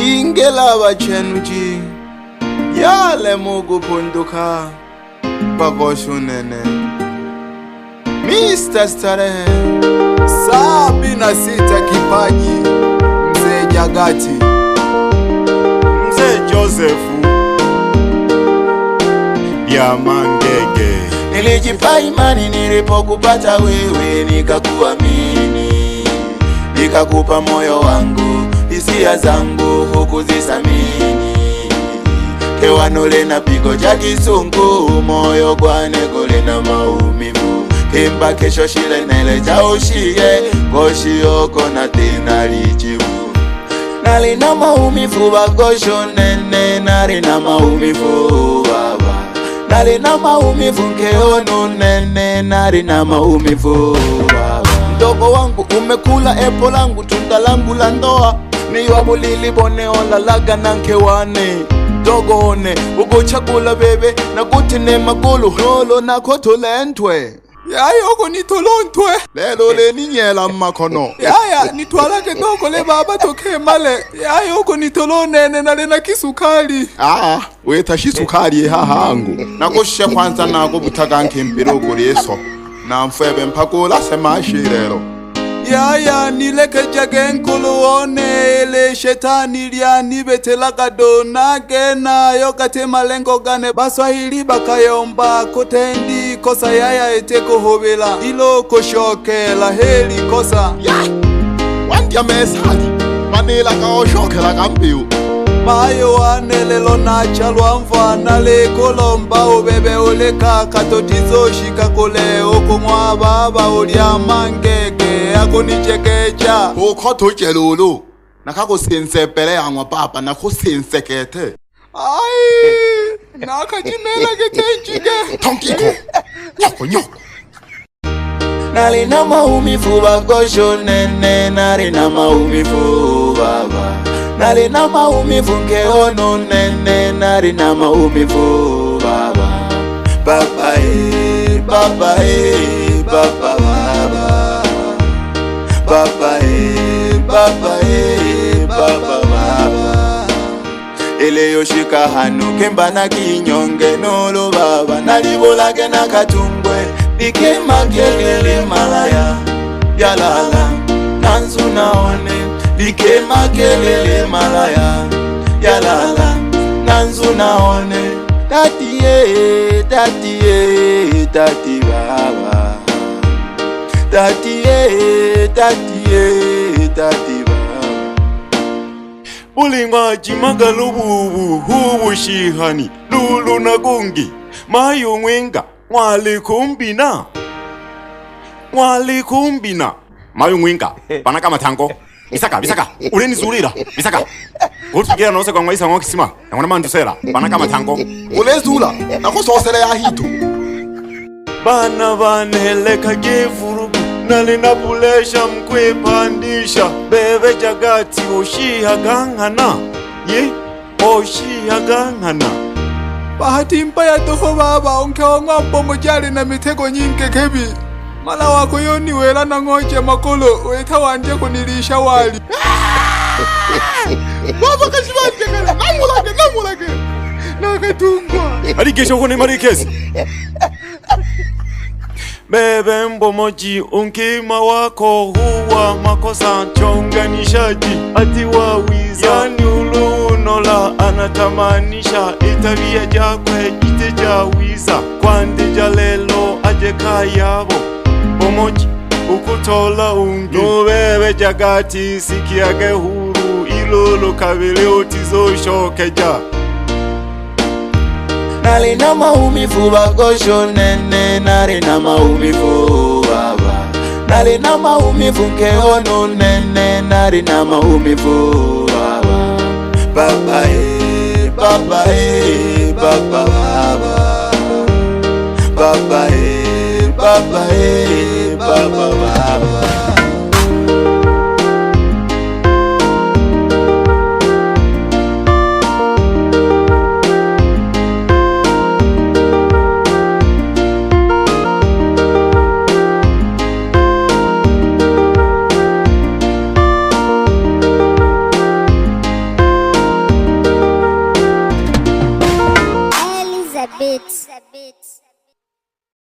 ingela bachenuji yale mugu punduka bagoshunene Mr. Starehe 76 kipaji Mzee Jagati Mzee Josefu ya Mangege. Nilijipa imani nilipokupata wewe, nikakuamini, nikakupa moyo wangu, hisia zangu hukuzisamini. Kewanole na pigo cha kisungu, moyo kwane kule na maumivu. Kimba kesho shile nele cha ushie, goshi oko na tena lichivu. Nali na maumivu bagosho nene, nali na maumivu baba. Nali na maumivu nkeonu nene, nali na maumivu baba. Mdogo wangu umekula epo langu, tunda langu la ndoa. Ni wabulili bone ola laga na nkewane. Dogo one, ugo chakula bebe, na kutine magulu. Lolo na kotulentwe. Yaya oko nitolontwe. Lelo le ninyela makono. Yaya nitwalake dogo le baba toke male. Yaya oko nitolonene na lena kisukali. Weta shisukali haha angu. Nakushe kwanza nako butaganke mbirogo leso. Na mfebe mpakula semashi lelo. Yaya nileke jage nkuluone, ele shetani liani betela kadona gena yokate malengo gane. Baswahili bakayomba kutendi kosa yaya eteko hobela ilo koshokela heli kosa. Wandia mesali manila kaoshokela kambiu mayo wanelelo na chalwa mfana le kolomba ubebe ule kakatotizo shika kule oko mwa baba ulia Mangege ako nichekecha ukoto chelulu nakako sinsepele angwa papa nako sinsekete nakajimela getenjige tonkiko nyoko nyoko. Nali na maumivu bagosho nene, nali na maumivu baba. Nali na maumivu nkeonu nene, nali na maumivu baba. Baba baba baba baba. Baba baba baba baba. Ele yoshika hanu kemba na kinyonge nolo baba. Nalibolage na katungwe Bike makelele malaya yalala nanzu naone. Bike makelele malaya yalala nanzu naone. Tati tati baba. Tati tati baba. Bulingwa jimagalubu hubu shihani lulu na gungi mayu mwenga Mwali kumbina mayu mwinga panaka matango bisaka uleni zulira bisaka ultugira nose kwa mwaisa mwakisima ngona mandusera panaka matango ulezula nako sosele ya hitu bana baneleka gevuru nalina pulesha mkwe pandisha bebe Jagati oshiha gangana oshiha gangana. Bahati mbaya toho baba onke wangwambo mojali na mitego nyinge kebi. Mala wako yoni wela na ngoche makolo weta wanje kunilisha wali. Baba kashibanje kala namulake nakatungwa alikesho kone marikezi bebe mbomoji unkima wako huwa makosa chonganishaji ati wawiza yani ulunola anatamanisha italia jakwe itejawiza kwande jalelo ajeka yabo bomoji ukutola ungi nubebe Jagati sikiage huru ilolo kabele otizo shokeja. Nali na maumivu bagosho nene, nali na maumivu baba. Nali na maumivu nkeonu nene, nali na maumivu baba. Baba baba baba baba. Baba baba baba. beat.